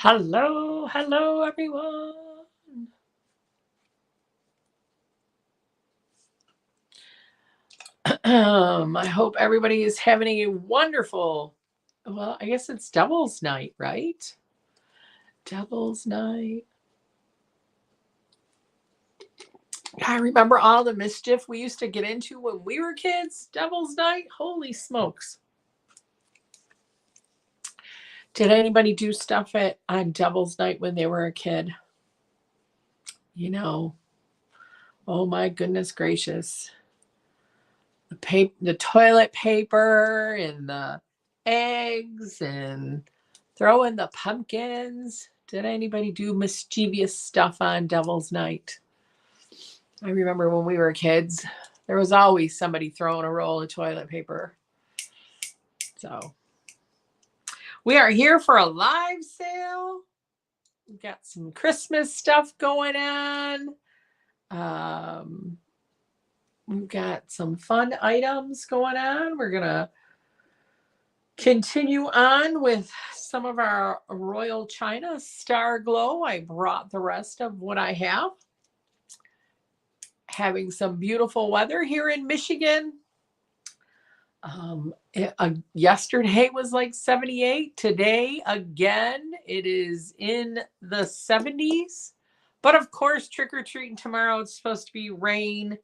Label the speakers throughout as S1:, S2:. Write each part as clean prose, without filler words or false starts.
S1: Hello, hello, everyone. I hope everybody is having a wonderful, well, I guess it's Devil's Night, right? Devil's Night. I remember all the mischief we used to get into when we were kids. Devil's Night, holy smokes. Did anybody do stuff on Devil's Night when they were a kid? You know, oh my goodness gracious. The toilet paper and the eggs and throw in the pumpkins. Did anybody do mischievous stuff on Devil's Night? I remember when we were kids, there was always somebody throwing a roll of toilet paper. So we are here for a live sale. We've got some Christmas stuff going on. We've got some fun items going on. We're going to continue on with some of our Royal China Star Glow. I brought the rest of what I have. Having some beautiful weather here in Michigan. Yesterday was like 78. Today, again, it is in the 70s. But of course, trick-or-treating tomorrow, it's supposed to be rain.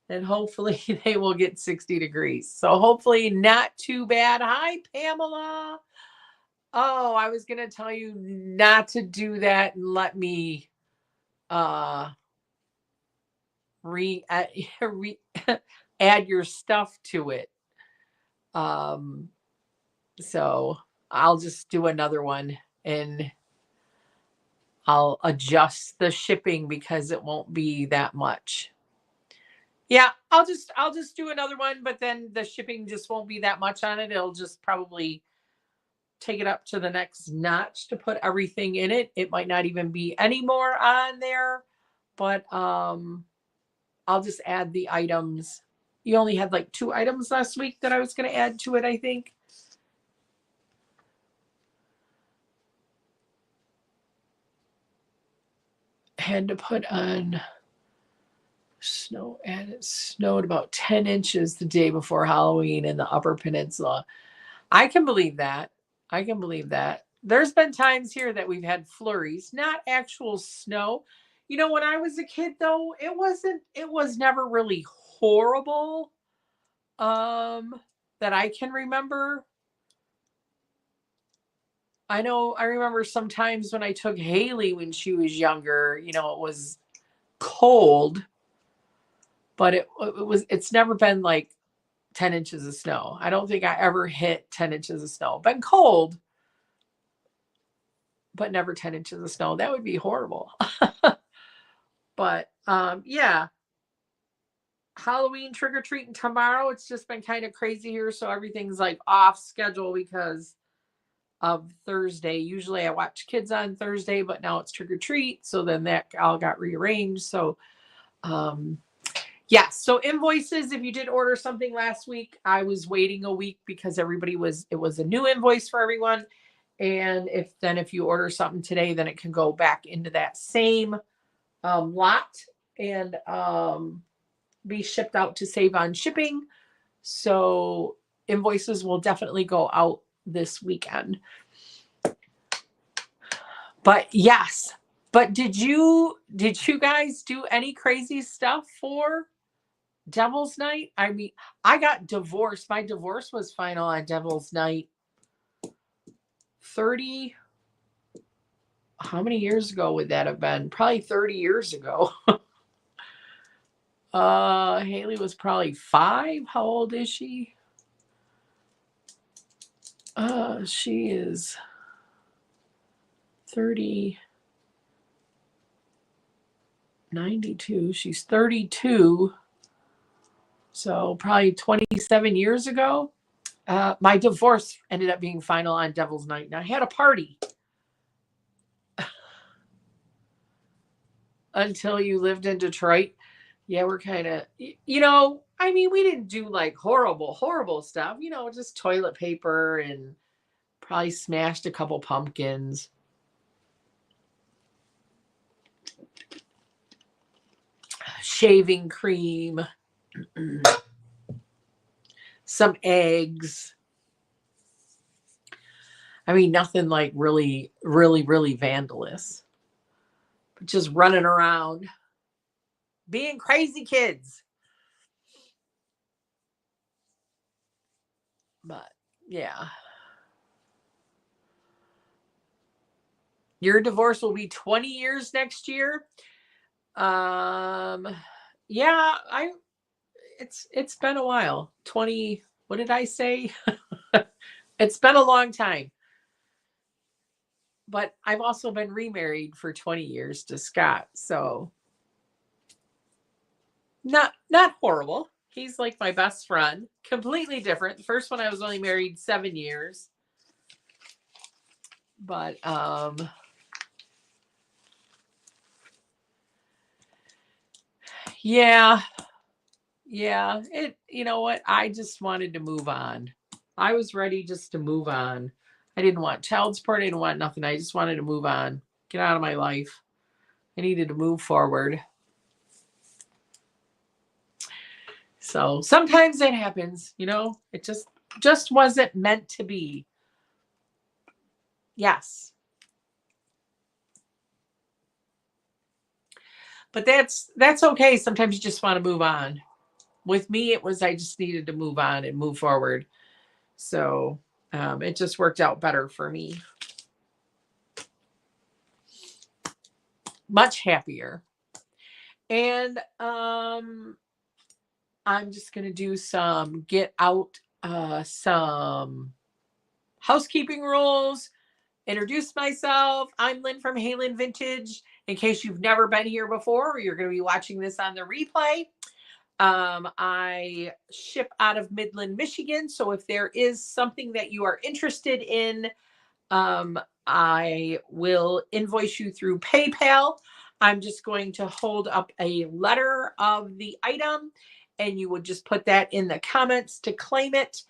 S1: And hopefully they will get 60 degrees. So hopefully not too bad. Hi, Pamela. Oh, I was going to tell you not to do that and let me add your stuff to it. So I'll just do another one and I'll adjust the shipping because it won't be that much. Yeah, I'll just do another one, but then the shipping just won't be that much on it. It'll just probably take it up to the next notch to put everything in it. It might not even be any more on there, but I'll just add the items. You only had like 2 items last week that I was going to add to it, I think. Had to put on snow, and it snowed about 10 inches the day before Halloween in the Upper Peninsula. I can believe that. I can believe that. There's been times here that we've had flurries, not actual snow. You know, when I was a kid though, it was never really horrible that I can remember. I remember sometimes when I took Haley when she was younger, it was cold, but it's never been like 10 inches of snow. I don't think I ever hit 10 inches of snow. Been cold, but never 10 inches of snow. That would be horrible. But yeah. Halloween trick-or-treating tomorrow. It's just been kind of crazy here. So everything's like off schedule because of Thursday. Usually I watch kids on Thursday, but now it's trick-or-treat. So then that all got rearranged. So yeah, so invoices, if you did order something last week, I was waiting a week because it was a new invoice for everyone. And if you order something today, then it can go back into that same lot and be shipped out to save on shipping. So invoices will definitely go out this weekend. But yes, but did you guys do any crazy stuff for Devil's Night? I mean, I got divorced. My divorce was final on Devil's Night 30. How many years ago would that have been? Probably 30 years ago. Haley was probably 5. How old is she? She is 30, 92. She's 32. So probably 27 years ago. My divorce ended up being final on Devil's Night. And I had a party. Until you lived in Detroit. Yeah, we're kind of, I mean, we didn't do like horrible stuff, just toilet paper and probably smashed a couple pumpkins. shaving cream, some eggs. I mean, nothing like really, really, really vandalous, but just running around being crazy kids. But yeah. Your divorce will be 20 years next year. Yeah, it's been a while. 20, what did I say? It's been a long time. But I've also been remarried for 20 years to Scott. So not horrible. He's like my best friend. Completely different. The first one I was only married 7 years. But yeah. Yeah, you know what? I just wanted to move on. I was ready just to move on. I didn't want child support. I didn't want nothing. I just wanted to move on, get out of my life. I needed to move forward. So sometimes it happens, you know, it just wasn't meant to be. Yes. But that's okay. Sometimes you just want to move on. With me, it was I just needed to move on and move forward. So it just worked out better for me. Much happier. And I'm just going to do some some housekeeping rules, introduce myself. I'm Lynn from Halen Vintage. In case you've never been here before, or you're going to be watching this on the replay. I ship out of Midland, Michigan. So if there is something that you are interested in, I will invoice you through PayPal. I'm just going to hold up a letter of the item, and you would just put that in the comments to claim it.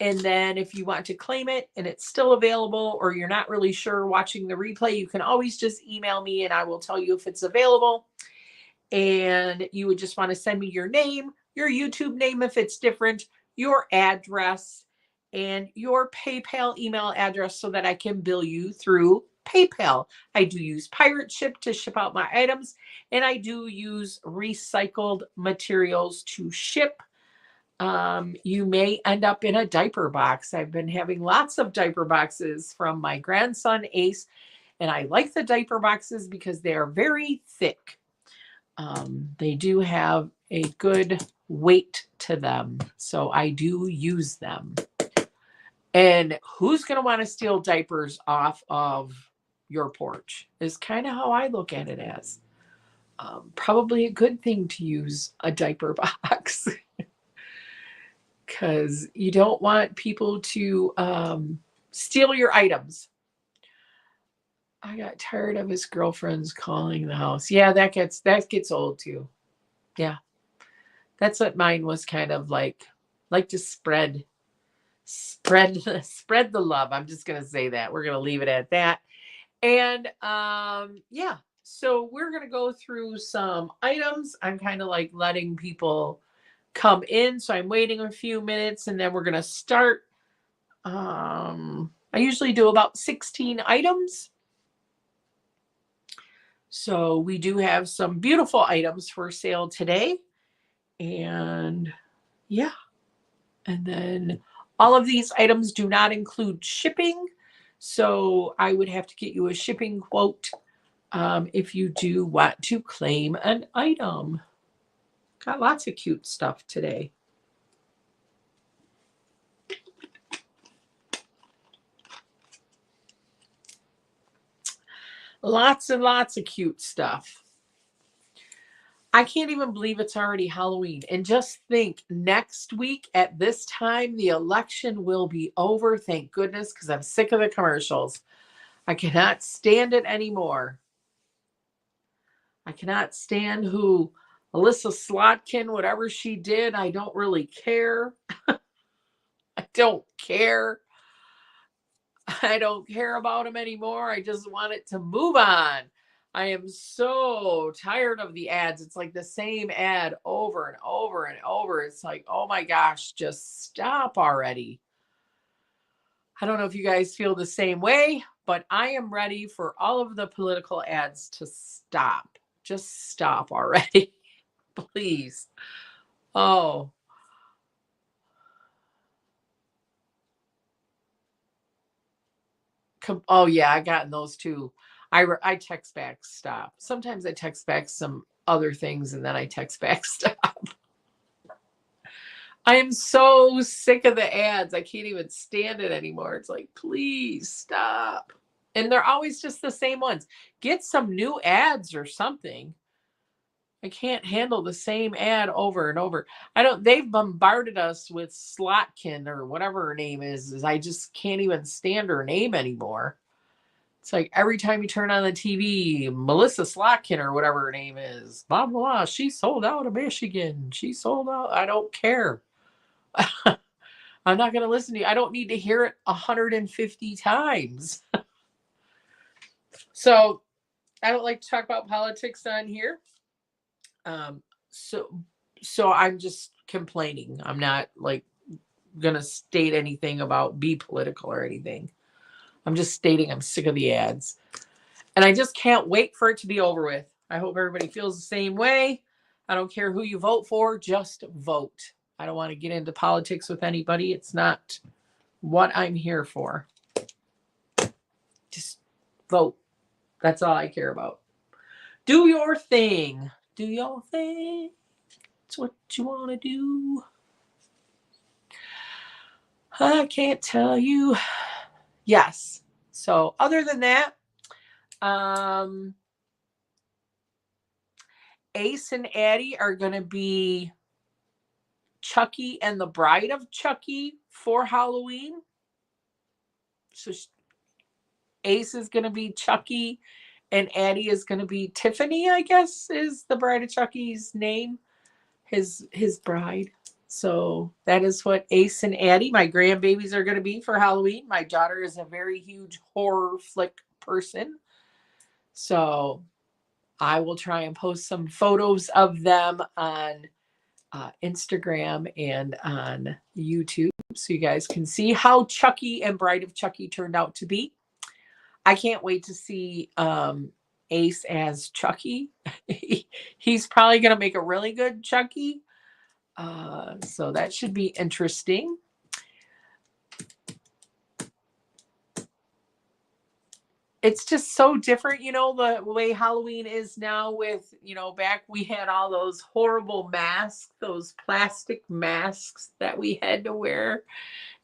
S1: And then if you want to claim it and it's still available, or you're not really sure watching the replay, you can always just email me and I will tell you if it's available. And you would just want to send me your name, your YouTube name if it's different, your address, and your PayPal email address so that I can bill you through PayPal. I do use Pirate Ship to ship out my items, and I do use recycled materials to ship. You may end up in a diaper box. I've been having lots of diaper boxes from my grandson, Ace, and I like the diaper boxes because they are very thick. They do have a good weight to them, so I do use them. And who's going to want to steal diapers off of your porch is kind of how I look at it as. Probably a good thing to use a diaper box because you don't want people to steal your items. I got tired of his girlfriends calling the house. Yeah, that gets old too. Yeah. That's what mine was kind of like to spread the love. I'm just going to say that. We're going to leave it at that. And yeah, so we're going to go through some items. I'm kind of like letting people come in, so I'm waiting a few minutes and then we're going to start. I usually do about 16 items. So we do have some beautiful items for sale today. And yeah. And then all of these items do not include shipping. So I would have to get you a shipping quote if you do want to claim an item. Got lots of cute stuff today. Lots and lots of cute stuff. I can't even believe it's already Halloween. And just think, next week at this time, the election will be over. Thank goodness, because I'm sick of the commercials. I cannot stand it anymore. I cannot stand who Alyssa Slotkin, whatever she did. I don't really care. I don't care. I don't care about him anymore. I just want it to move on. I am so tired of the ads. It's like the same ad over and over and over. It's like, oh my gosh, just stop already. I don't know if you guys feel the same way, but I am ready for all of the political ads to stop. Just stop already, please. Oh, oh yeah, I gotten those too. I text back stop. Sometimes I text back some other things and then I text back stop. I am so sick of the ads. I can't even stand it anymore. It's like, please stop. And they're always just the same ones. Get some new ads or something. I can't handle the same ad over and over. They've bombarded us with Slotkin or whatever her name is. I just can't even stand her name anymore. It's like every time you turn on the TV, Melissa Slotkin or whatever her name is, blah, blah, blah. She sold out of Michigan. She sold out. I don't care. I'm not going to listen to you. I don't need to hear it 150 times. So I don't like to talk about politics on here. So I'm just complaining. I'm not like going to state anything about be political or anything. I'm just stating I'm sick of the ads. And I just can't wait for it to be over with. I hope everybody feels the same way. I don't care who you vote for, just vote. I don't want to get into politics with anybody. It's not what I'm here for. Just vote. That's all I care about. Do your thing. Do your thing. It's what you want to do. I can't tell you. Yes. So other than that, Ace and Addie are going to be Chucky and the Bride of Chucky for Halloween. So Ace is going to be Chucky and Addie is going to be Tiffany, I guess, is the Bride of Chucky's name, his bride. So that is what Ace and Addie, my grandbabies, are going to be for Halloween. My daughter is a very huge horror flick person. So I will try and post some photos of them on Instagram and on YouTube so you guys can see how Chucky and Bride of Chucky turned out to be. I can't wait to see Ace as Chucky. He's probably going to make a really good Chucky. So that should be interesting. It's just so different, the way Halloween is now with, back we had all those horrible masks, those plastic masks that we had to wear,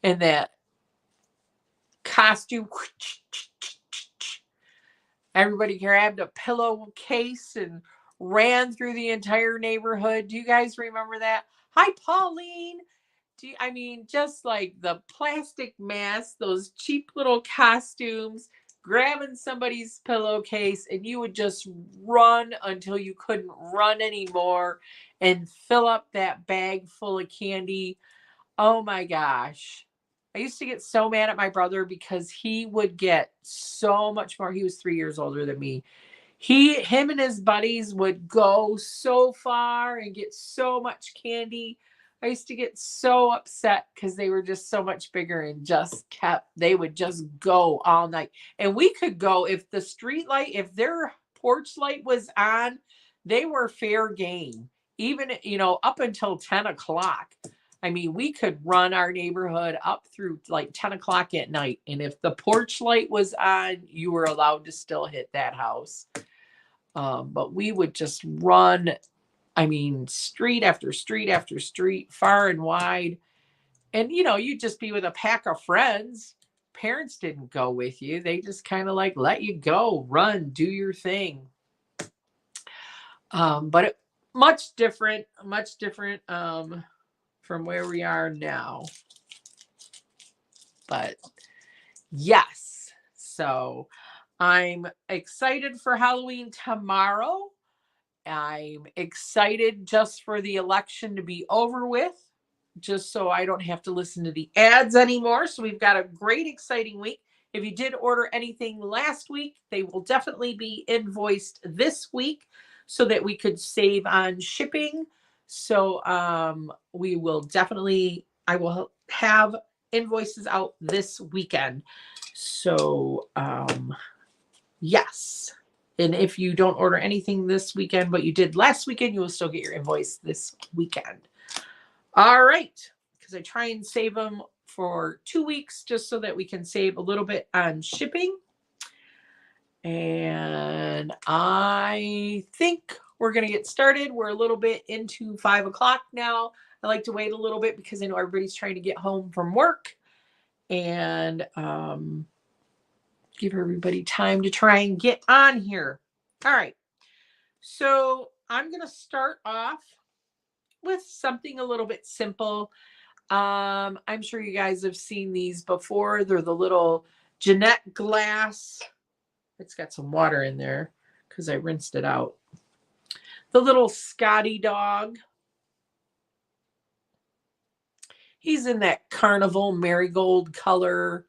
S1: and that costume. Everybody grabbed a pillowcase and ran through the entire neighborhood. Do you guys remember that? Hi, Pauline. Just like the plastic masks, those cheap little costumes, grabbing somebody's pillowcase, and you would just run until you couldn't run anymore and fill up that bag full of candy. Oh my gosh. I used to get so mad at my brother because he would get so much more. He was 3 years older than me. Him and his buddies would go so far and get so much candy. I used to get so upset because they were just so much bigger and they would just go all night. And we could go if the street light, if their porch light was on, they were fair game. Even, up until 10 o'clock. We could run our neighborhood up through like 10 o'clock at night. And if the porch light was on, you were allowed to still hit that house. But we would just run, street after street after street, far and wide. And, you'd just be with a pack of friends. Parents didn't go with you. They just kind of like let you go, run, do your thing. But much different from where we are now. But yes, so I'm excited for Halloween tomorrow. I'm excited just for the election to be over with, just so I don't have to listen to the ads anymore. So we've got a great, exciting week. If you did order anything last week, they will definitely be invoiced this week so that we could save on shipping. So we will definitely, I will have invoices out this weekend. So yes. And if you don't order anything this weekend, but you did last weekend, you will still get your invoice this weekend. All right. Because I try and save them for 2 weeks just so that we can save a little bit on shipping. And I think we're going to get started. We're a little bit into 5 o'clock now. I like to wait a little bit because I know everybody's trying to get home from work and give everybody time to try and get on here. All right. So I'm going to start off with something a little bit simple. I'm sure you guys have seen these before. They're the little Jeanette glass. It's got some water in there because I rinsed it out. The little Scotty dog. He's in that carnival marigold color.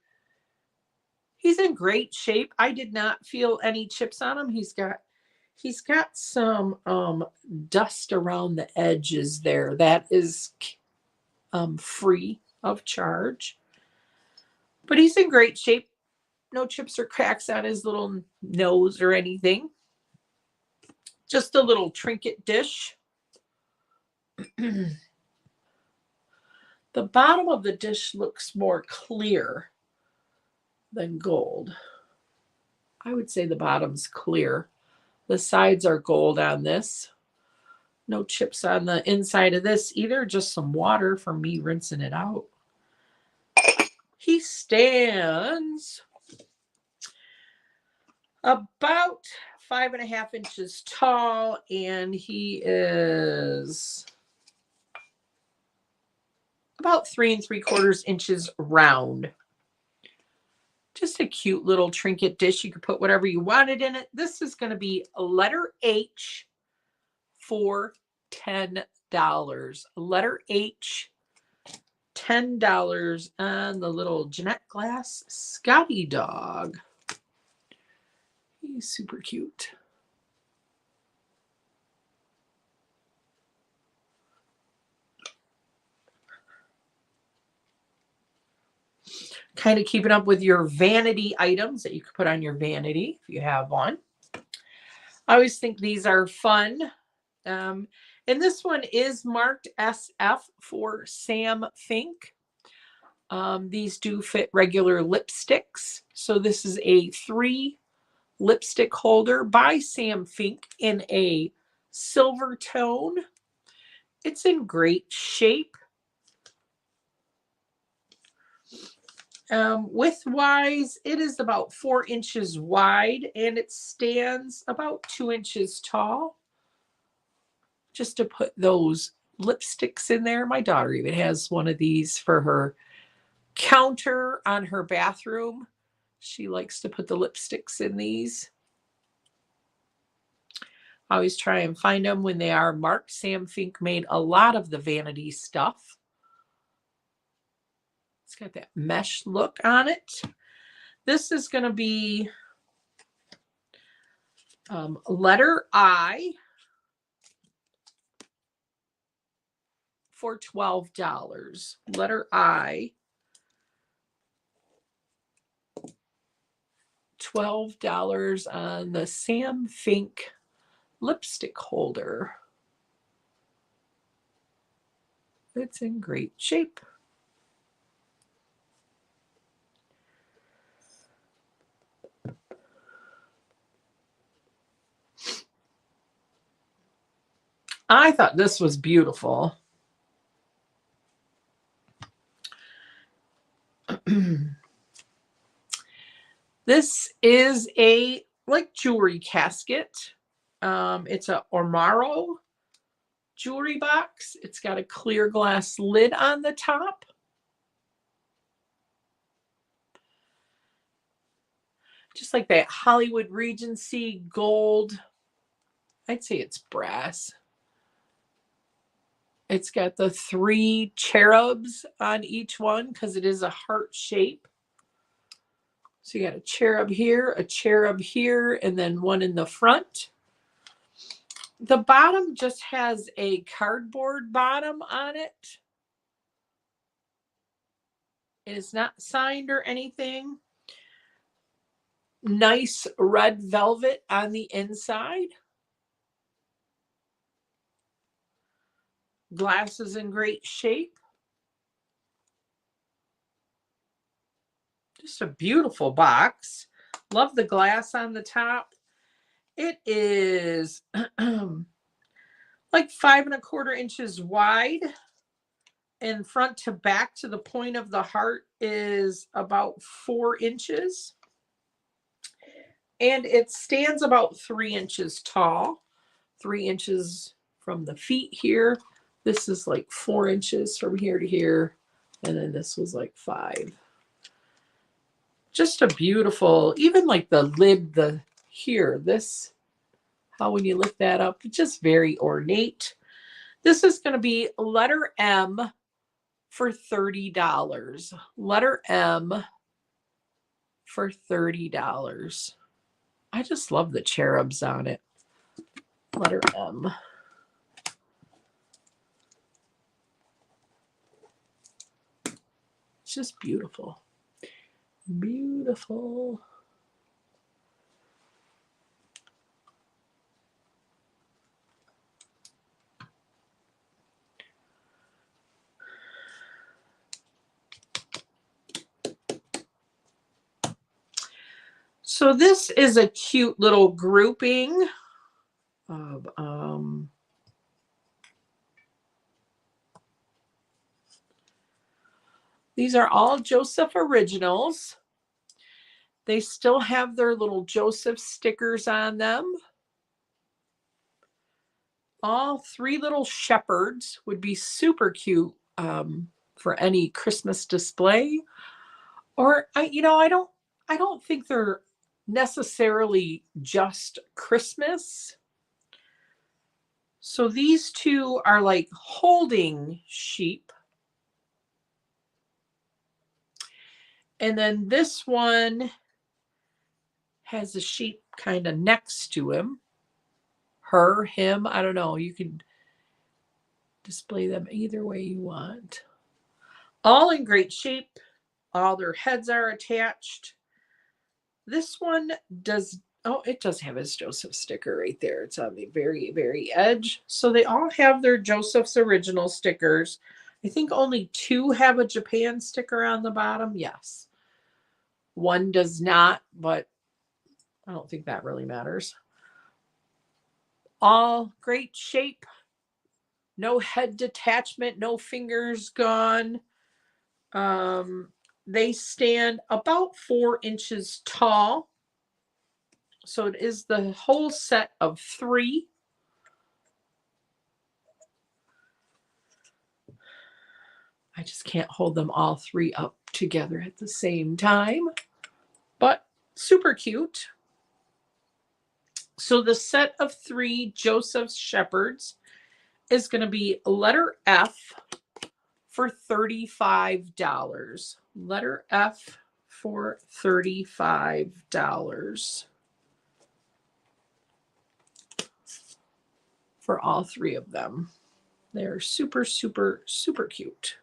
S1: He's in great shape. I did not feel any chips on him. He's got some dust around the edges there. That is free of charge. But he's in great shape. No chips or cracks on his little nose or anything. Just a little trinket dish. The bottom of the dish looks more clear than gold. I would say the bottom's clear. The sides are gold on this. No chips on the inside of this either, just some water from me rinsing it out. He stands about 5.5 inches tall, and he is about 3 3/4 inches round. Just a cute little trinket dish. You could put whatever you wanted in it. This is going to be a letter H for $10. Letter H, $10 on the little Jeanette glass Scotty dog. He's super cute. Kind of keeping up with your vanity items that you could put on your vanity if you have one. I always think these are fun. And this one is marked SF for Sam Fink. These do fit regular lipsticks. So this is a 3 lipstick holder by Sam Fink in a silver tone. It's in great shape. Width-wise, it is about 4 inches wide, and it stands about 2 inches tall. Just to put those lipsticks in there. My daughter even has one of these for her counter on her bathroom. She likes to put the lipsticks in these. I always try and find them when they are marked. Sam Fink made a lot of the vanity stuff. It's got that mesh look on it. This is going to be letter I for $12. Letter I, $12 on the Sam Fink lipstick holder. It's in great shape. I thought this was beautiful. This is a jewelry casket. It's a Ormaro jewelry box. It's got a clear glass lid on the top. Just like that Hollywood Regency gold. I'd say it's brass. It's got the 3 cherubs on each one because it is a heart shape. So you got a cherub here, and then one in the front. The bottom just has a cardboard bottom on it. It is not signed or anything. Nice red velvet on the inside. Glass is in great shape. Just a beautiful box. Love the glass on the top. It is like 5¼ inches wide, and front to back to the point of the heart is about 4 inches. And it stands about 3 inches tall, 3 inches from the feet here. This is like 4 inches from here to here. And then this was like 5. Just a beautiful, even like the lid, this, how when you lift that up, it's just very ornate. This is going to be letter M for $30. Letter M for $30. I just love the cherubs on it. Letter M. It's just beautiful. Beautiful. So this is a cute little grouping of these are all Joseph originals. They still have their little Joseph stickers on them. All 3 little shepherds would be super cute for any Christmas display. Or I don't think they're necessarily just Christmas. So these 2 are like holding sheep. And then this one has a sheep kind of next to him. Her, him, I don't know. You can display them either way you want. All in great shape. All their heads are attached. This one does, it does have his Joseph sticker right there. It's on the very, very edge. So they all have their Joseph's original stickers. I think only 2 have a Japan sticker on the bottom. Yes. One does not, but I don't think that really matters. All great shape. No head detachment, no fingers gone. They stand about 4 inches tall. So it is the whole set of 3. I just can't hold them all 3 up together at the same time, but super cute. So the set of 3 Joseph's shepherds is going to be letter F for $35. Letter F for $35 for all 3 of them. They're super, super, super cute.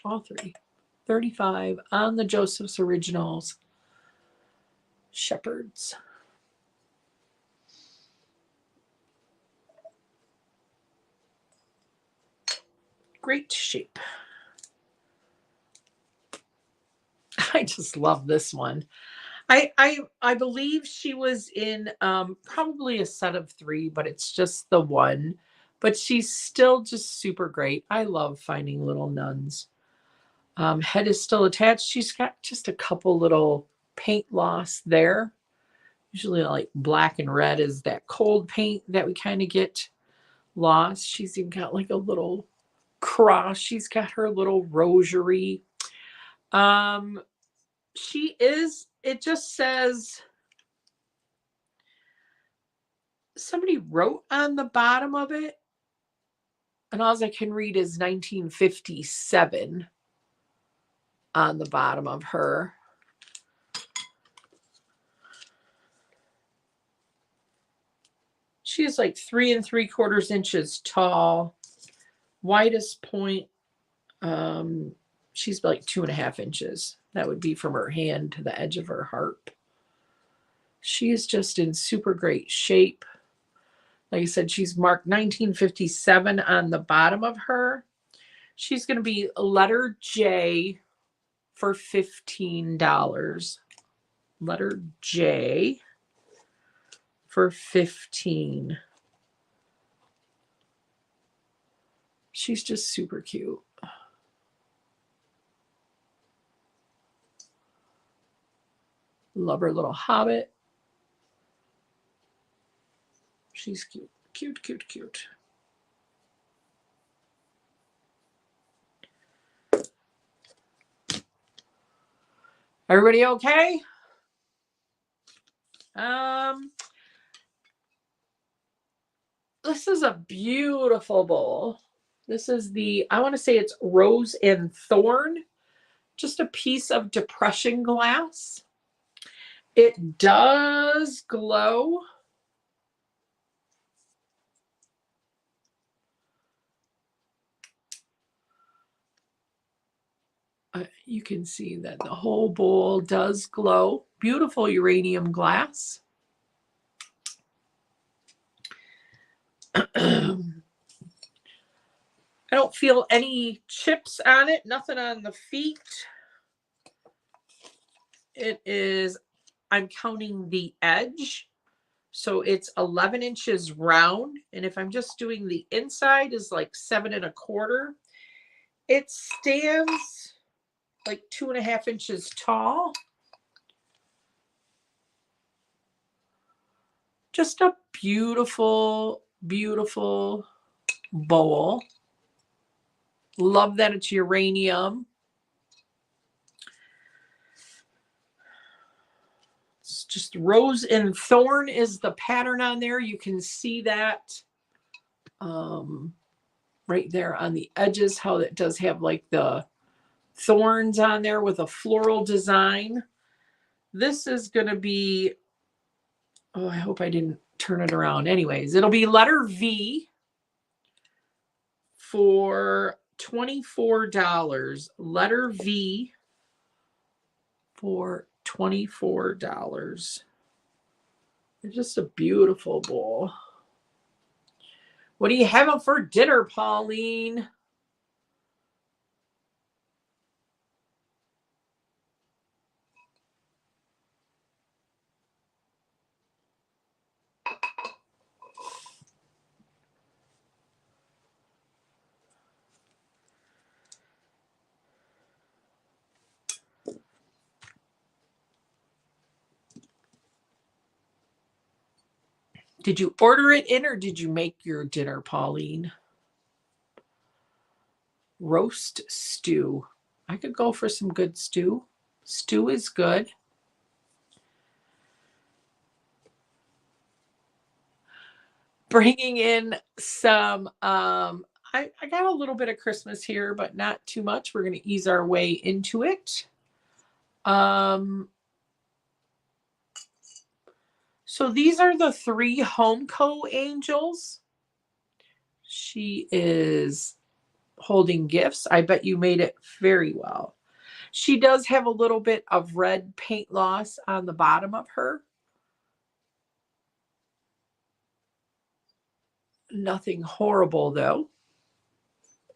S1: All 3. 35 on the Joseph's Originals shepherds. Great shape. I just love this one. I believe she was in probably a set of 3, but it's just the one. But she's still just super great. I love finding little nuns. Head is still attached. She's got just a couple little paint loss there. Usually like black and red is that cold paint that we kind of get lost. She's even got like a little cross. She's got her little rosary. It just says, somebody wrote on the bottom of it, And all I can read is 1957 on the bottom of her. She's like 3 3/4 inches tall. Widest point, she's like 2.5 inches. That would be from her hand to the edge of her harp. She is just in super great shape. Like I said, she's marked 1957 on the bottom of her. She's going to be letter J for $15. Letter J for $15. She's just super cute. Love her little hobbit. She's cute, cute, cute, cute. Everybody okay? This is a beautiful bowl. This is the, I want to say it's Rose and Thorn. Just a piece of depression glass. It does glow. You can see that the whole bowl does glow. Beautiful uranium glass. I don't feel any chips on it, nothing on the feet. It is, I'm counting the edge. So it's 11 inches round. And if I'm just doing the inside is like 7 1/4. It stands like 2.5 inches tall. Just a beautiful, beautiful bowl. Love that it's uranium. It's just Rose and Thorn is the pattern on there. You can see that right there on the edges, how it does have like the thorns on there with a floral design. This is going to be, oh, I hope I didn't turn it around. Anyways, it'll be letter V for $24. Letter V for $24. It's just a beautiful bowl. What are you having for dinner, Pauline? Did you order it in or did you make your dinner, Pauline? Roast stew. I could go for some good stew. Stew is good. Bringing in some, I got a little bit of Christmas here, but not too much. We're going to ease our way into it. So these are the 3 Homeco angels. She is holding gifts. I bet you made it very well. She does have a little bit of red paint loss on the bottom of her. Nothing horrible though.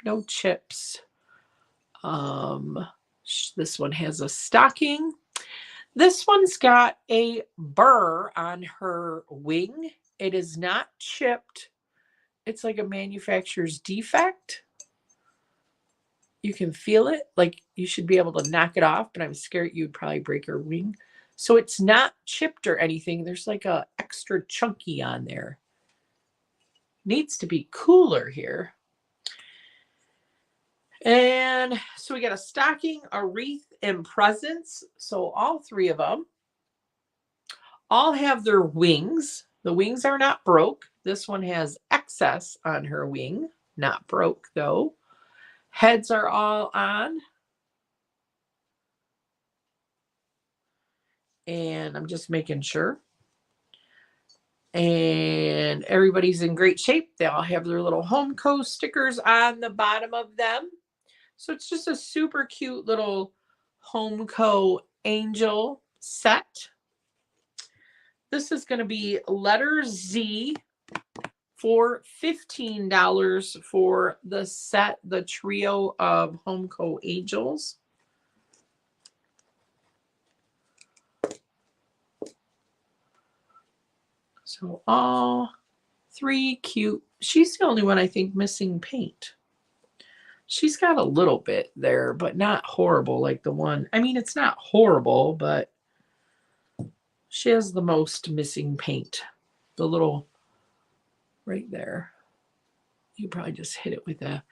S1: No chips. This one has a stocking. This one's got a burr on her wing. It is not chipped. It's like a manufacturer's defect. You can feel it. Like you should be able to knock it off, but I'm scared you'd probably break her wing. So it's not chipped or anything. There's like a extra chunky on there. Needs to be cooler here. And so we got a stocking, a wreath, and presents. So all 3 of them all have their wings. The wings are not broke. This one has excess on her wing. Not broke though. Heads are all on. And I'm just making sure. And everybody's in great shape. They all have their little Homeco stickers on the bottom of them. So it's just a super cute little Homeco angel set. This is going to be letter Z for $15 for the set, the trio of Homeco angels. So all three cute. She's the only one I think missing paint. She's got a little bit there, but not horrible like the one. I mean, it's not horrible, but she has the most missing paint. The little right there. You probably just hit it with a.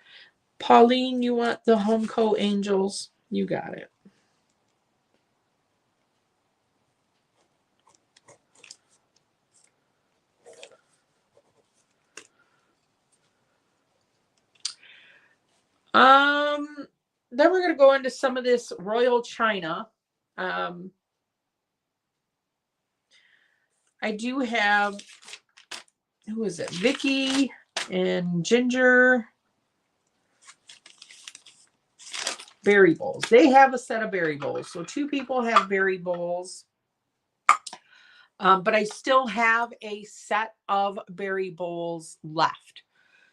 S1: Pauline, you want the Homeco angels? You got it. Then we're going to go into some of this Royal China. I do have, who is it? Vicky and Ginger. Berry bowls. They have a set of berry bowls. So 2 people have berry bowls. But I still have a set of berry bowls left.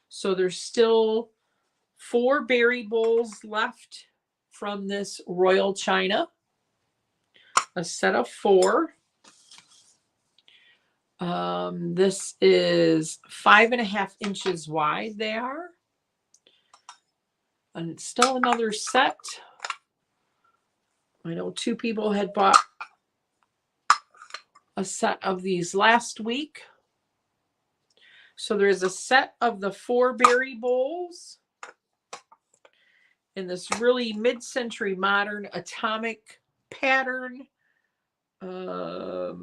S1: So there's still 4 berry bowls left from this Royal China. A set of 4. This is 5.5 inches wide. They are. And it's still another set. I know 2 people had bought a set of these last week. So there's a set of the 4 berry bowls in this really mid-century modern atomic pattern. The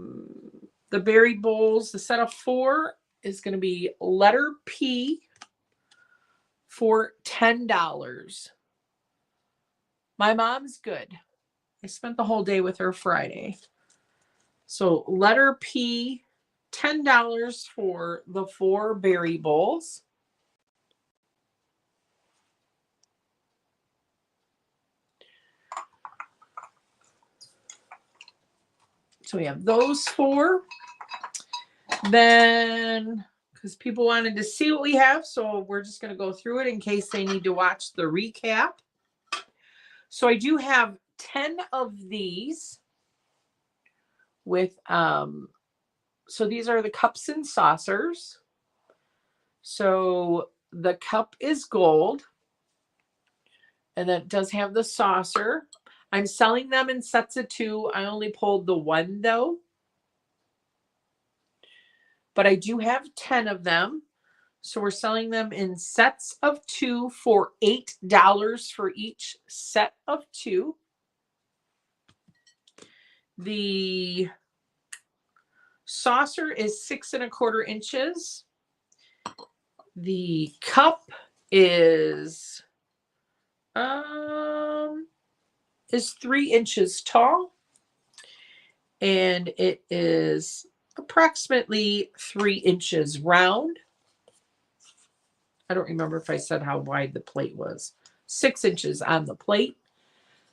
S1: berry bowls, the set of 4 is going to be letter P for $10. My mom's good. I spent the whole day with her Friday. So letter P, $10 for the 4 berry bowls. So we have those 4. Then, because people wanted to see what we have, so we're just going to go through it in case they need to watch the recap. So I do have 10 of these with, so these are the cups and saucers. So the cup is gold. And then it does have the saucer. I'm selling them in sets of 2. I only pulled the 1 though. But I do have 10 of them. So we're selling them in sets of 2 for $8 for each set of 2. The saucer is 6 1/4 inches. The cup is 3 inches tall, and it is approximately 3 inches round. I don't remember if I said how wide the plate was. 6 inches on the plate.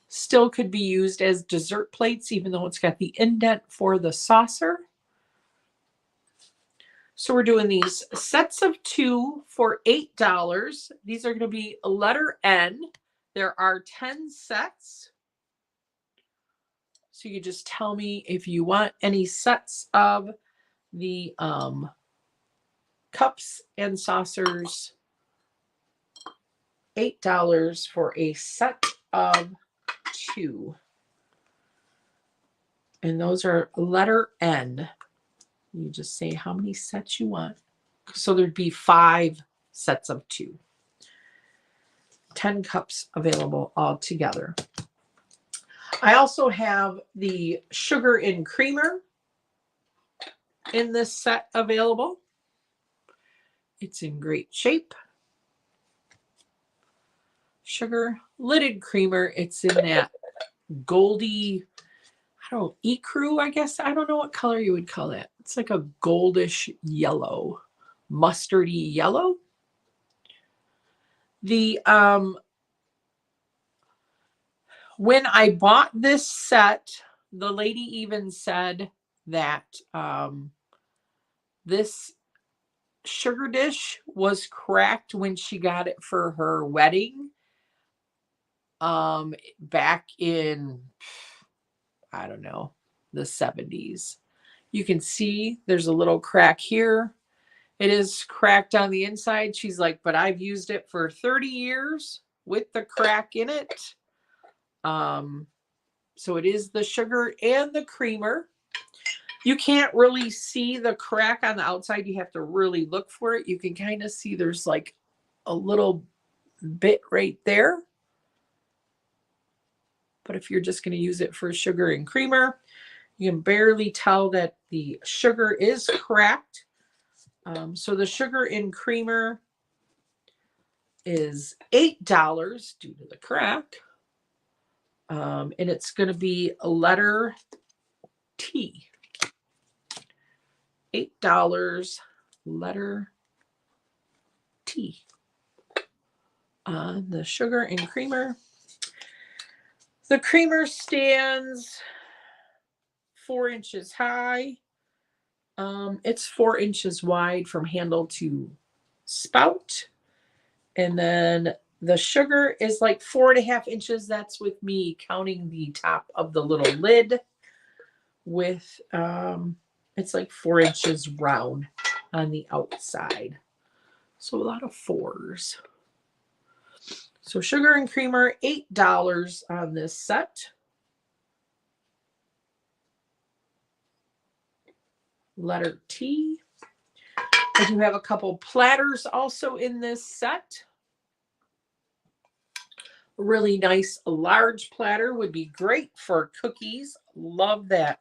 S1: Still could be used as dessert plates, even though it's got the indent for the saucer. So we're doing these sets of 2 for $8. These are going to be letter N. There are 10 sets. So you just tell me if you want any sets of the cups and saucers. $8 for a set of 2. And those are letter N. You just say how many sets you want. So there'd be 5 sets of 2. 10 cups available all together. I also have the sugar and creamer in this set available. It's in great shape. sugar lidded creamer. It's in that goldy, I don't know, ecru, I guess. I don't know what color you would call it. It's like a goldish yellow, mustardy yellow. The when I bought this set, the lady even said that this sugar dish was cracked when she got it for her wedding back in, I don't know, the 70s. You can see there's a little crack here. It is cracked on the inside. She's like, but I've used it for 30 years with the crack in it. So it is the sugar and the creamer. You can't really see the crack on the outside. You have to really look for it. You can kind of see there's like a little bit right there. But if you're just going to use it for sugar and creamer, you can barely tell that the sugar is cracked. So the sugar and creamer is $8 due to the crack. And it's going to be a letter T. $8, letter T. The sugar and creamer. The creamer stands 4 inches high. It's 4 inches wide from handle to spout. And then the sugar is like 4.5 inches. That's with me counting the top of the little lid. With it's like 4 inches round on the outside. So a lot of 4s. So sugar and creamer, $8 on this set. Letter T. I do have a couple platters also in this set. A really nice large platter would be great for cookies. Love that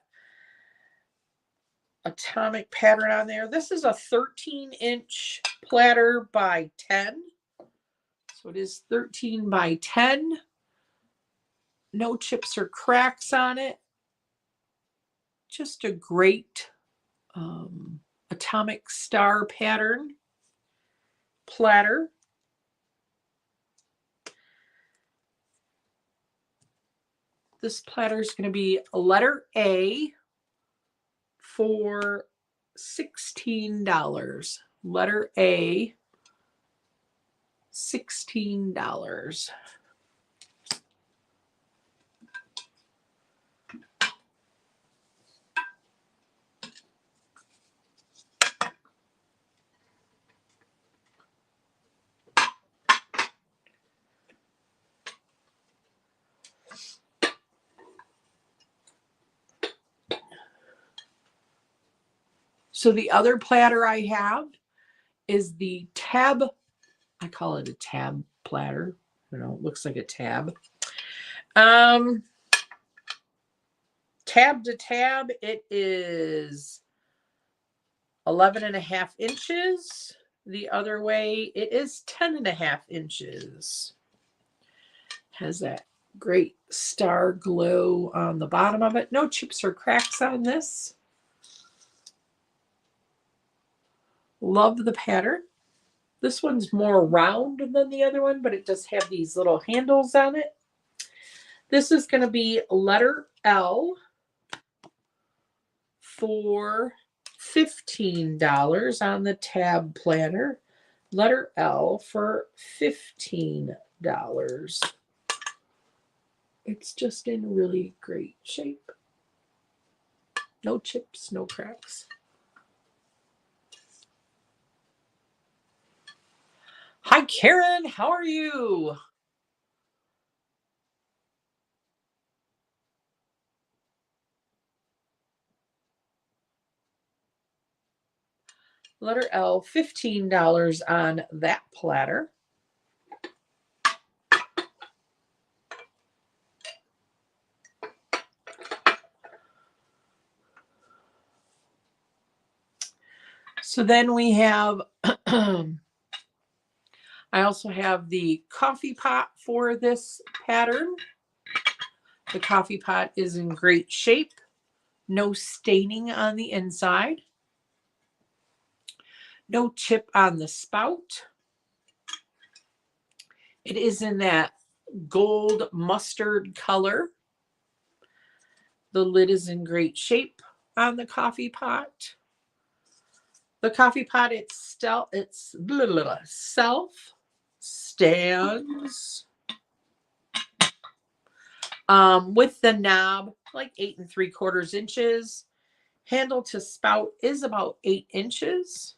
S1: atomic pattern on there. This is a 13-inch platter by 10. So it is 13 by 10. No chips or cracks on it. Just a great atomic star pattern platter. This platter is going to be a letter A for $16. Letter A, $16. So the other platter I have is the tab. I call it a tab platter. You know, it looks like a tab. Tab to tab, it is 11.5 inches. The other way, it is 10.5 inches. Has that great star glow on the bottom of it. No chips or cracks on this. Love the pattern. This one's more round than the other one, but it does have these little handles on it. This is going to be letter L for $15 on the tab planner. Letter L for $15. It's just in really great shape. No chips, no cracks. Hi, Karen. How are you? Letter L, $15 on that platter. So then we have I also have the coffee pot for this pattern. The coffee pot is in great shape. No staining on the inside. No chip on the spout. It is in that gold mustard color. The lid is in great shape on the coffee pot. The coffee pot itself stands with the knob like 8 3/4 inches. Handle to spout is about 8 inches.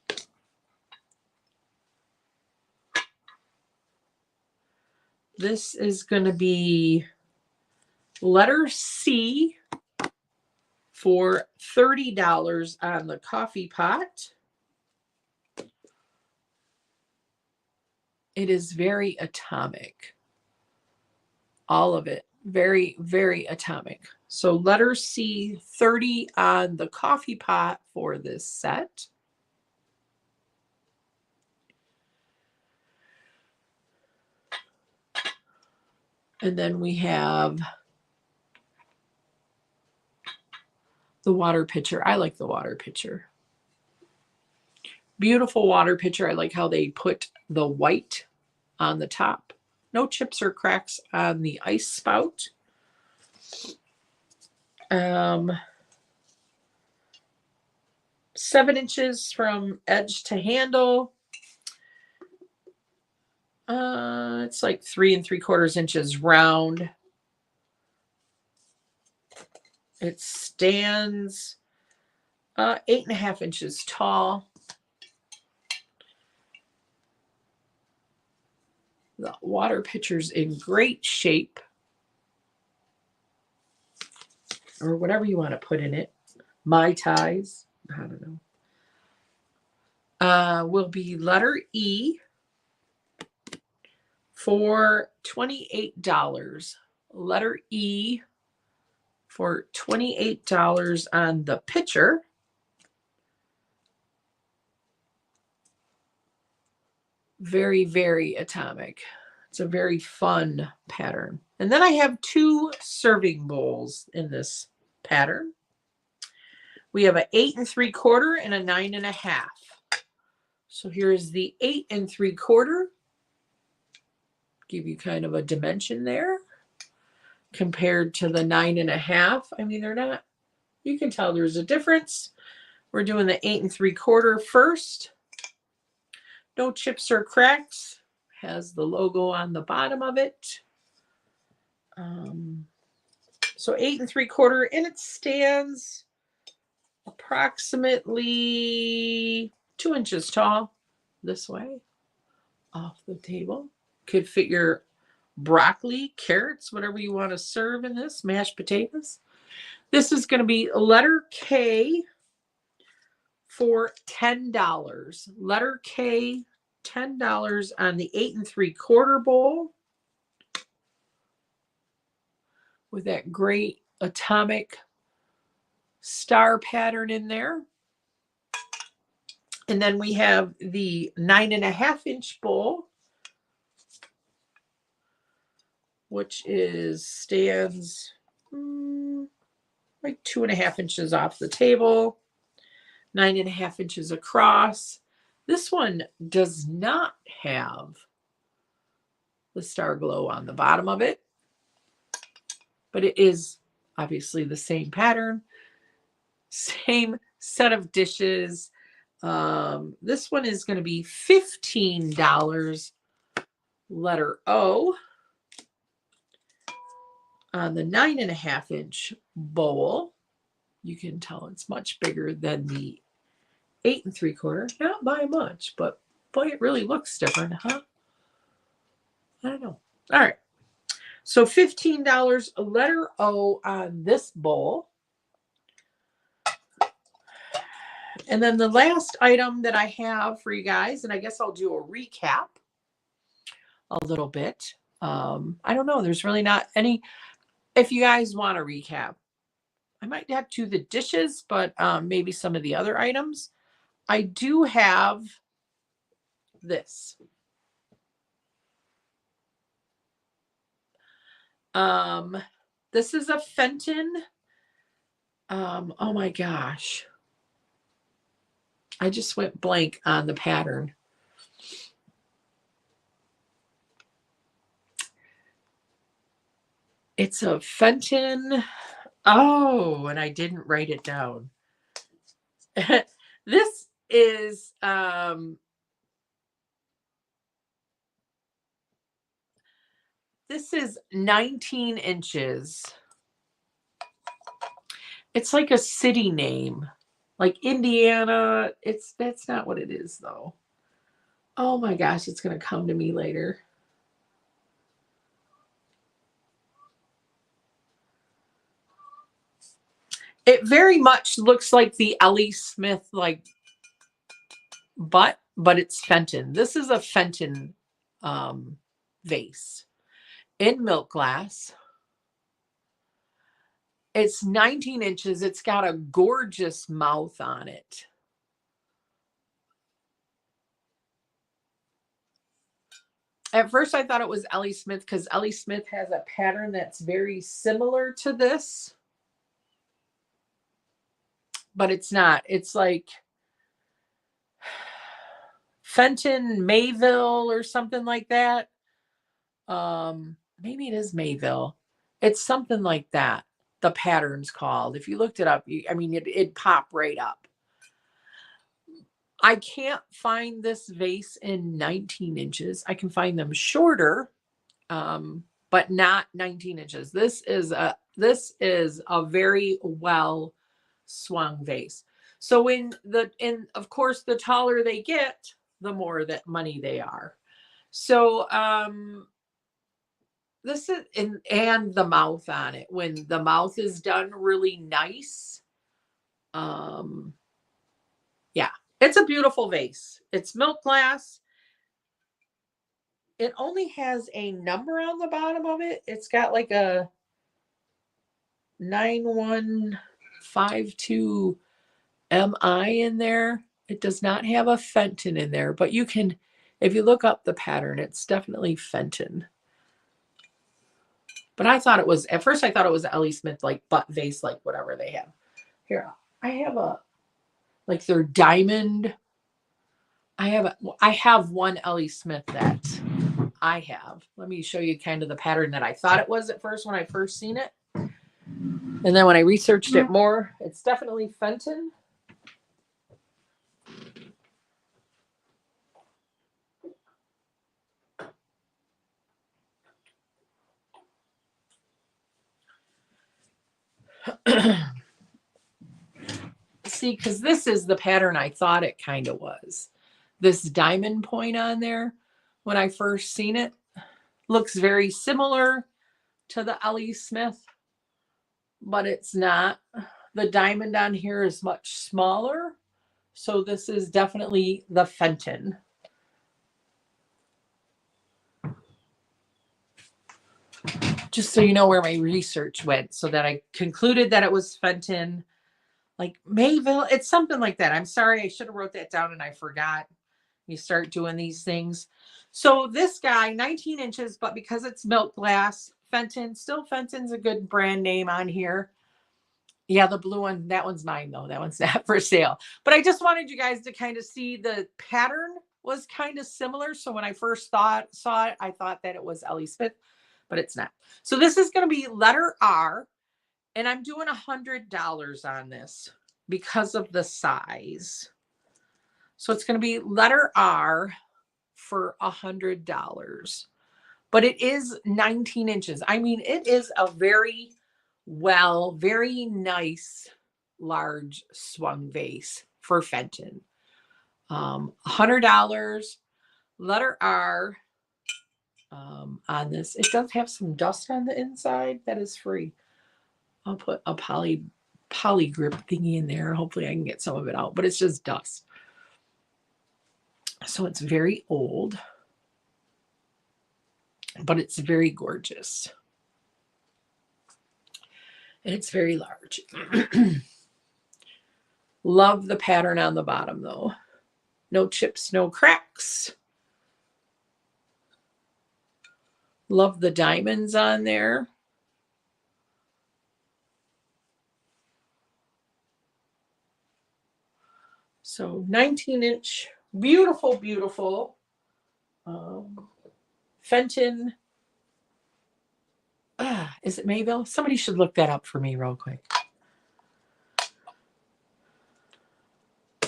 S1: This is going to be letter C for $30 on the coffee pot. It is very atomic. All of it. Very, very atomic. So letter C, 30 on the coffee pot for this set. And then we have the water pitcher. I like the water pitcher. Beautiful water pitcher. I like how they put the white on the top. No chips or cracks on the ice spout. 7 inches from edge to handle. It's like 3 3/4 inches round. It stands 8 1/2 inches tall. The water pitcher's in great shape, or whatever you want to put in it. Mai Tais, I don't know. Will be letter E for $28. Letter E for $28 on the pitcher. Very, very atomic. It's a very fun pattern. And then I have 2 serving bowls in this pattern. We have an 8 3/4 and a 9 1/2. So here's the 8 3/4. Give you kind of a dimension there compared to the 9 1/2. I mean, they're not, you can tell there's a difference. We're doing the 8 3/4 first. No chips or cracks. Has the logo on the bottom of it. So 8 3/4, and it stands approximately 2 inches tall this way off the table. Could fit your broccoli, carrots, whatever you want to serve in this, mashed potatoes. This is going to be letter K for $10. Letter K, $10 on the 8 3/4 bowl with that great atomic star pattern in there. And then we have the 9 1/2 inch bowl, which stands like 2 1/2 inches off the table, 9 1/2 inches across. This one does not have the star glow on the bottom of it, but it is obviously the same pattern, same set of dishes. This one is going to be $15, letter O, on the 9 1/2 inch bowl. You can tell it's much bigger than the 8 3/4. Not by much, but boy, it really looks different, huh? I don't know. All right. So $15, letter O on this bowl. And then the last item that I have for you guys, and I guess I'll do a recap a little bit. I don't know. There's really not any. If you guys want to recap, I might have to the dishes, but maybe some of the other items. I do have this. This is a Fenton. Oh my gosh. I just went blank on the pattern. It's a Fenton. Oh, and I didn't write it down. This is this is 19 inches. It's like a city name, like Indiana. That's not what it is though. Oh my gosh, it's gonna come to me later. It very much looks like the Ellie Smith like but it's Fenton. This is a Fenton vase in milk glass. It's 19 inches. It's got a gorgeous mouth on it. At first, I thought it was Ellie Smith because Ellie Smith has a pattern that's very similar to this. But it's not. It's like Fenton Mayville or something like that. Maybe it is Mayville. It's something like that. The pattern's called. If you looked it up, it'd pop right up. I can't find this vase in 19 inches. I can find them shorter, but not 19 inches. This is a very well swung vase. So of course, the taller they get, the more that money they are. So this is and the mouth on it. When the mouth is done really nice, yeah, it's a beautiful vase. It's milk glass. It only has a number on the bottom of it. It's got like a 9152 MI in there. It does not have a Fenton in there, but you can, if you look up the pattern, it's definitely Fenton. But at first I thought it was Ellie Smith, like butt vase, like whatever they have. Here, I have like their diamond. I have one Ellie Smith that I have. Let me show you kind of the pattern that I thought it was at first when I first seen it. And then when I researched it more, it's definitely Fenton. See, because this is the pattern I thought it kind of was. This diamond point on there, when I first seen it, looks very similar to the Ellie Smith, but it's not. The diamond on here is much smaller. So this is definitely the Fenton. Just so you know where my research went, so that I concluded that it was Fenton, like Mayville. It's something like that. I'm sorry, I should have wrote that down and I forgot. You start doing these things. So this guy, 19 inches, but because it's milk glass, Fenton, still Fenton's a good brand name on here. Yeah, the blue one, that one's mine though. That one's not for sale. But I just wanted you guys to kind of see the pattern was kind of similar. So when I first saw it, I thought that it was Ellie Smith, but it's not. So this is going to be letter R, and I'm doing $100 on this because of the size. So it's going to be letter R for $100. But it is 19 inches. I mean, it is a very nice, large swung vase for Fenton. $100, letter R on this. It does have some dust on the inside. That is free. I'll put a poly grip thingy in there. Hopefully I can get some of it out, but it's just dust. So it's very old, but it's very gorgeous. And it's very large. Love the pattern on the bottom though. No chips, no cracks. Love the diamonds on there. So 19-inch, beautiful, beautiful Fenton. Is it Mayville? Somebody should look that up for me real quick.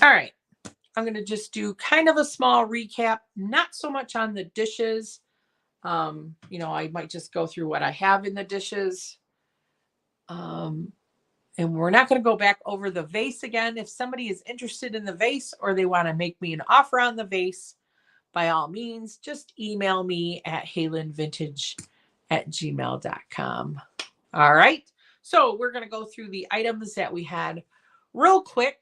S1: All right. I'm going to just do kind of a small recap, not so much on the dishes. You know, I might just go through what I have in the dishes. And we're not going to go back over the vase again. If somebody is interested in the vase or they want to make me an offer on the vase, by all means, just email me at halenvintage@gmail.com. All right. So we're going to go through the items that we had real quick.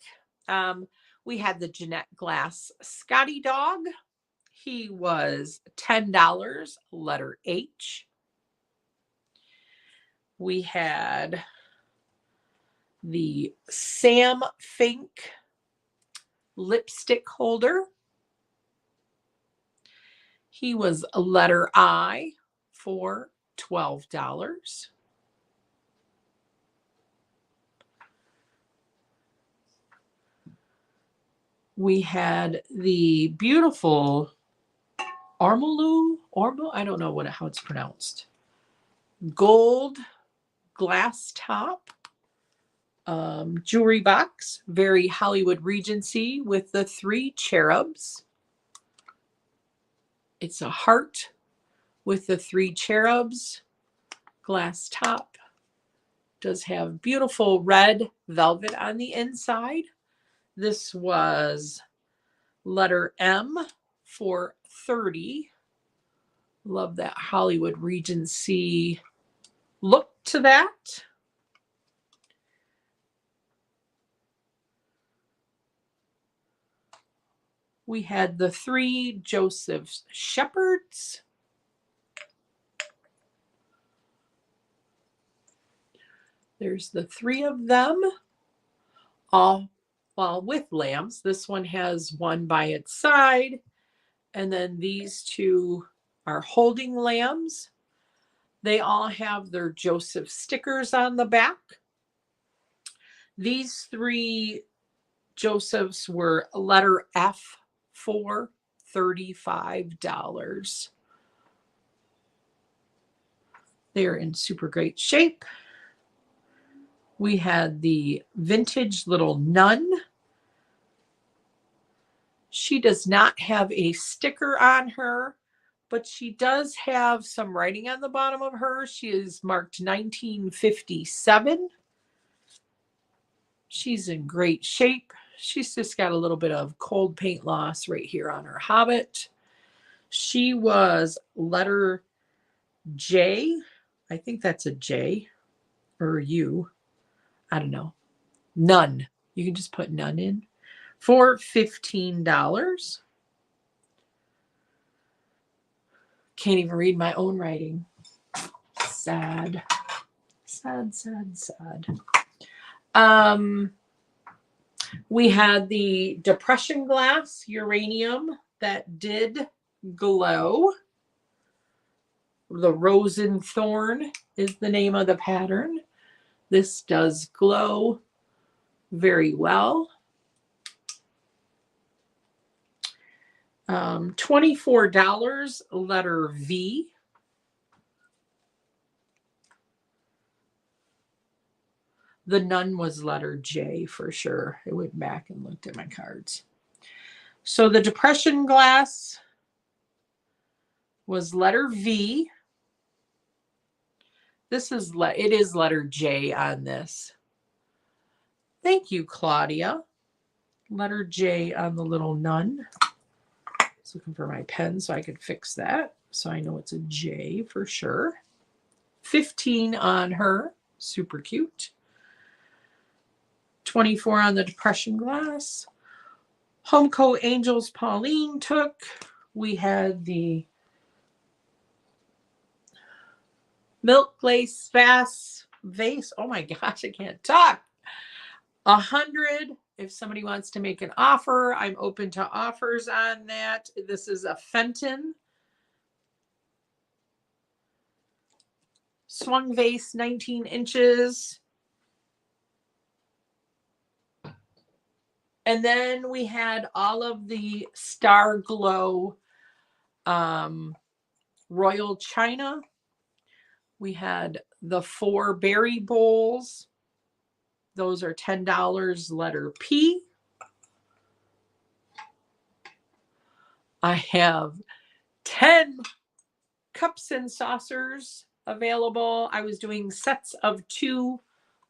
S1: We had the Jeanette Glass Scotty Dog. He was $10, letter H. We had the Sam Fink lipstick holder. He was a letter I for $12. We had the beautiful Ormolu, I don't know how it's pronounced. Gold glass top jewelry box, very Hollywood Regency with the 3 cherubs. It's a heart with the 3 cherubs, glass top. Does have beautiful red velvet on the inside. This was letter M for $30. Love that Hollywood Regency look to that. We had the 3 Joseph Shepherds. There's the 3 of them, all with lambs. This one has one by its side, and then these 2 are holding lambs. They all have their Joseph stickers on the back. These 3 Josephs were letter F for $35. They're in super great shape. We had the vintage little nun. She does not have a sticker on her, but she does have some writing on the bottom of her. She is marked 1957. She's in great shape. She's just got a little bit of cold paint loss right here on her hobbit. She was letter J. I think that's a J or a U. I don't know. None. You can just put none in for $15. Can't even read my own writing. Sad. Sad, sad, sad. We had the depression glass uranium that did glow. The Rosenthorn is the name of the pattern. This does glow very well. $24, letter V. The nun was letter J for sure. I went back and looked at my cards. So the depression glass was letter V. It is letter J on this. Thank you, Claudia. Letter J on the little nun. I was looking for my pen so I could fix that. So I know it's a J for sure. 15 on her. Super cute. 24 on the depression glass. Homeco Angels Pauline took. We had the milk lace vase. Oh my gosh, I can't talk. 100. If somebody wants to make an offer, I'm open to offers on that. This is a Fenton swung vase, 19 inches. And then we had all of the Star Glow Royal China. We had the 4 berry bowls. Those are $10, letter P. I have 10 cups and saucers available. I was doing sets of 2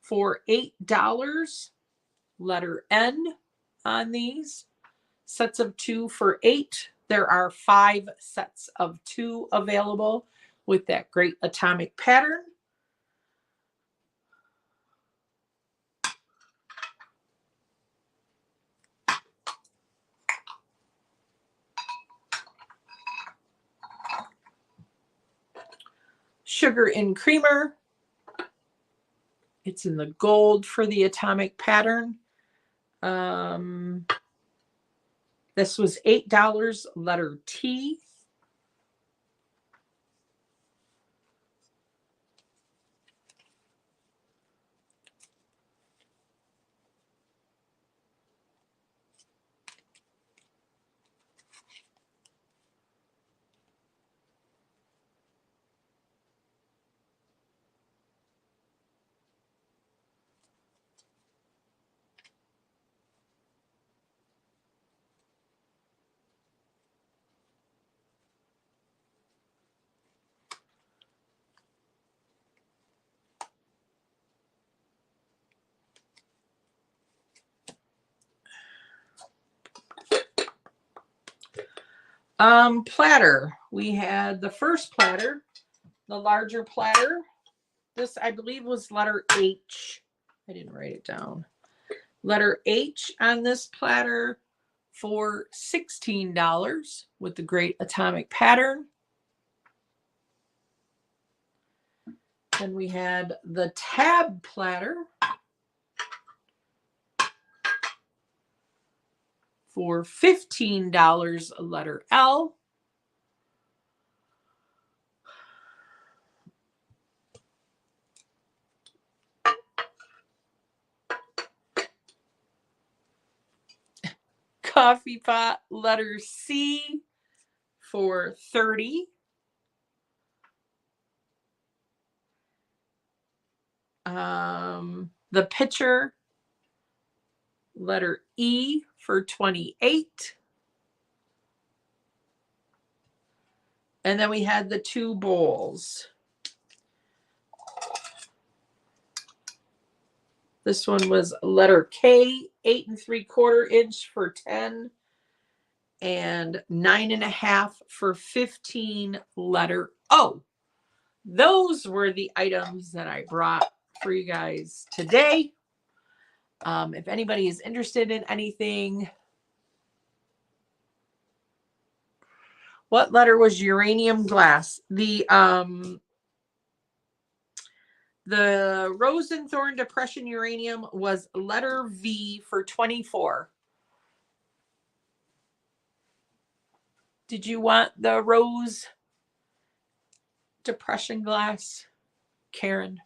S1: for $8, letter N on these. Sets of 2 for $8. There are 5 sets of 2 available with that great atomic pattern. Sugar in creamer. It's in the gold for the atomic pattern. This was $8, letter T. Platter. We had the first platter, the larger platter. This, I believe, was letter H. I didn't write it down. Letter H on this platter for $16 with the great atomic pattern. Then we had the tab platter for $15, letter L. Coffee pot, letter C for $30. The pitcher, letter E for $28. And then we had the 2 bowls. This one was letter K, 8 3/4 inch for $10, and 9.5 for $15, letter O. Those were the items that I brought for you guys today. If anybody is interested in anything, what letter was uranium glass? The Rose and Thorn Depression uranium was letter V for $24. Did you want the Rose Depression glass, Karen?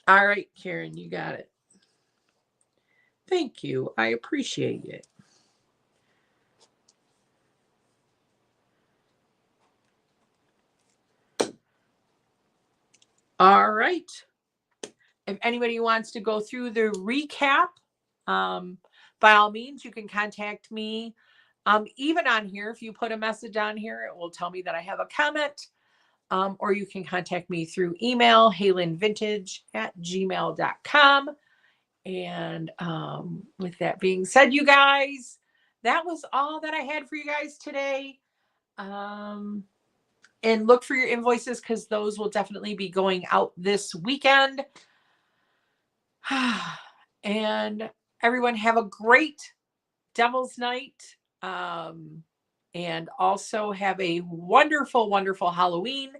S1: All right, Karen, you got it. Thank you. I appreciate it. All right. If anybody wants to go through the recap, by all means, you can contact me. Even on here, if you put a message on here, it will tell me that I have a comment. Or you can contact me through email, halenvintage@gmail.com. And with that being said, you guys, that was all that I had for you guys today. And look for your invoices because those will definitely be going out this weekend. And everyone have a great Devil's Night. And also have a wonderful, wonderful Halloween.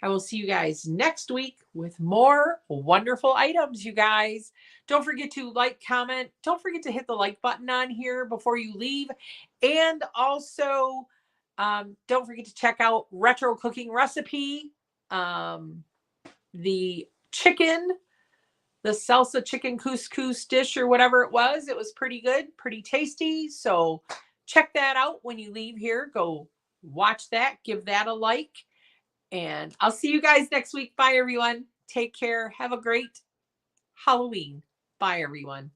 S1: I will see you guys next week with more wonderful items, you guys. Don't forget to like, comment. Don't forget to hit the like button on here before you leave. And also, don't forget to check out Retro Cooking Recipe. The salsa chicken couscous dish or whatever it was pretty good, pretty tasty. So check that out when you leave here. Go watch that, give that a like, and I'll see you guys next week. Bye, everyone. Take care. Have a great Halloween. Bye, everyone.